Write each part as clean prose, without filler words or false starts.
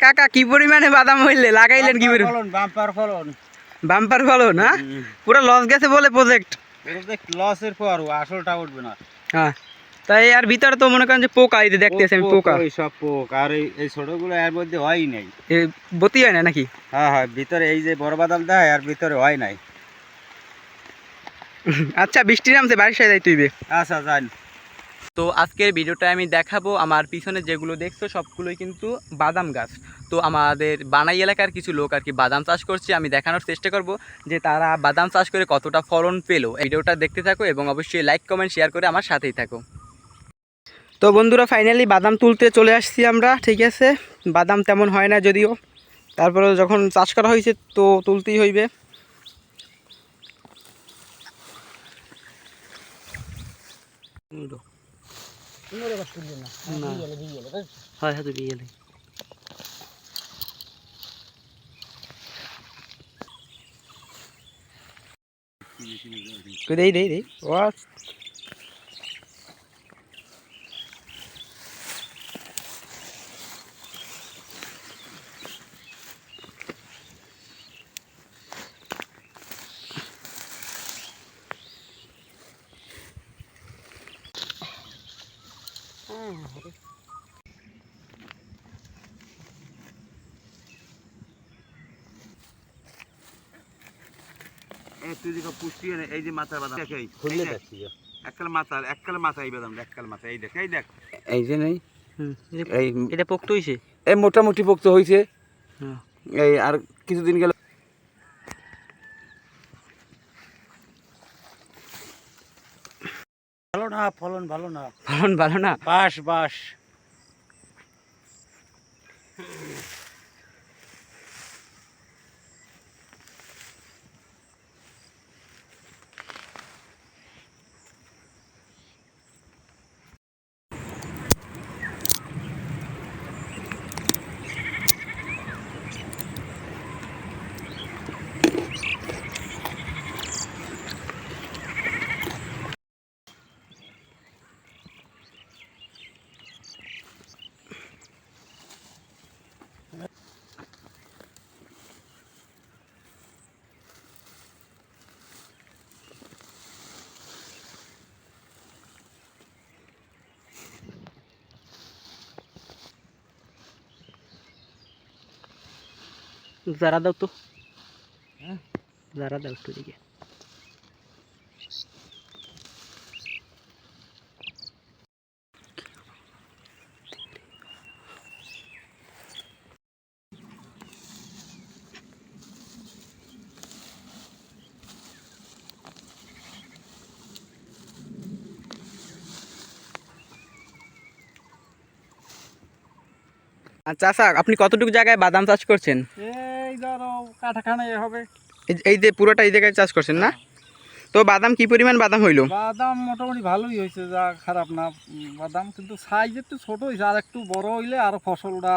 কাকা কি পরিমাণে বাদাম হইলে লাগাইলেন কি পরিমাণ? ফলন বাম্পার ফলন। বাম্পার ফলন, হ্যাঁ? পুরো লস গেছে বলে প্রজেক্ট। লসের পর আসলটা উঠবে না। হ্যাঁ, তাই আর ভিতরে তো মনে করেন যে পোকা, এই যে দেখতেছি আমি পোকা। ওই সব পোকা, আর এই ছোটগুলো এর মধ্যে হয়ই নাই। বতি হয় না নাকি? হ্যাঁ হ্যাঁ, ভিতরে এই যে বড় বাদাম দেয় আর ভিতরে হয় নাই। আচ্ছা, বৃষ্টি নামছে, বাড়ির সাথে যাই তুইবে। আচ্ছা যান। তো আজকের ভিডিওটা আমি দেখাবো, আমার পিছনে যেগুলো দেখছো সবগুলোই কিন্তু বাদাম গাছ। তো আমাদের বানাই এলাকার কিছু লোক আর কি বাদাম চাষ করছে, আমি দেখানোর চেষ্টা করব যে তারা বাদাম চাষ করে কতটা ফলন পেলো। ভিডিওটা দেখতে থাকো এবং অবশ্যই লাইক কমেন্ট শেয়ার করে আমার সাথেই থাকো। তো বন্ধুরা, ফাইনালি বাদাম তুলতে চলে আসছি আমরা। ঠিক আছে, বাদাম তেমন হয় না যদিও, তারপরে যখন চাষ করা হয়েছে তো তুলতেই হইবে। হয় হয়তো বিয়েলে দেই ওয়াট তুই যে পুষ্টি এই যে মাথার বাদাম খুললে যাচ্ছি, এককাল মাথা এই বাদাম, এককাল মাথা এই দেখ, এই দেখ, এই যে নেই, এই এটা পোক্ত হইছে, এই মোটামুটি পোক্ত হয়েছে। এই আর কিছুদিন গেল। ভালো না, ফলন ভালো না, ফলন ভালো না। বাস বাস যারা দাও তো, যারা দাও একটু দিকে। আচ্ছা আচ্ছা, আপনি কতটুকু জায়গায় বাদাম চাষ করছেন? এই ধরো কাঠাখানে হবে। এই যে পুরোটা এই জায়গায় চাষ করছেন না? তো বাদাম কি পরিমাণ বাদাম হইলো? বাদাম মোটামুটি ভালোই হয়েছে, যা খারাপ না। বাদাম কিন্তু সাইজ একটু ছোট হয়েছে, আর একটু বড় হইলে আরো ফসলটা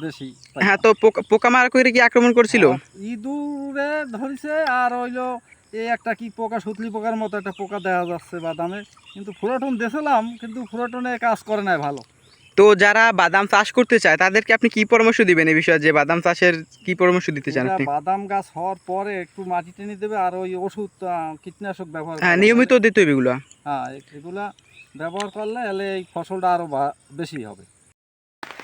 বেশি। হ্যাঁ, তো পোকা মারা করে কি আক্রমণ করছিল? ইঁদুরে ধরেছে, আর হইলো এই একটা কি পোকা, সুতলি পোকার মতো একটা পোকা দেখা যাচ্ছে বাদামে। কিন্তু ফুরাটন দিয়েছিলাম, কিন্তু ফুরাটনে কাজ করে নাই ভালো। তো যারা বাদাম চাষ করতে চায় তাদেরকে আপনি কি পরামর্শ দিবেন এই বিষয়ে, যে বাদাম চাষের কি পরামর্শ দিতে চান আপনি? বাদাম গাছ হওয়ার পরে একটু মাটি টেনে দেবে, আর ওই ওষুধ কীটনাশক ব্যবহার, হ্যাঁ, নিয়মিত দিতে হবে এগুলো। হ্যাঁ, এগুলা ব্যবহার করলে এলে এই ফসলটা আরো বেশি হবে।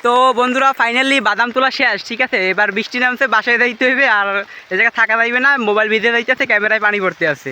তো বন্ধুরা, ফাইনালি বাদাম তোলা শেষ। ঠিক আছে, এবার বৃষ্টি নামছে, বাসায় যাইতে হইবে, আর এ জায়গায় থাকা যাইবে না, মোবাইল ভিজে যাইতেছে, ক্যামেরায় পানি পড়তে আছে।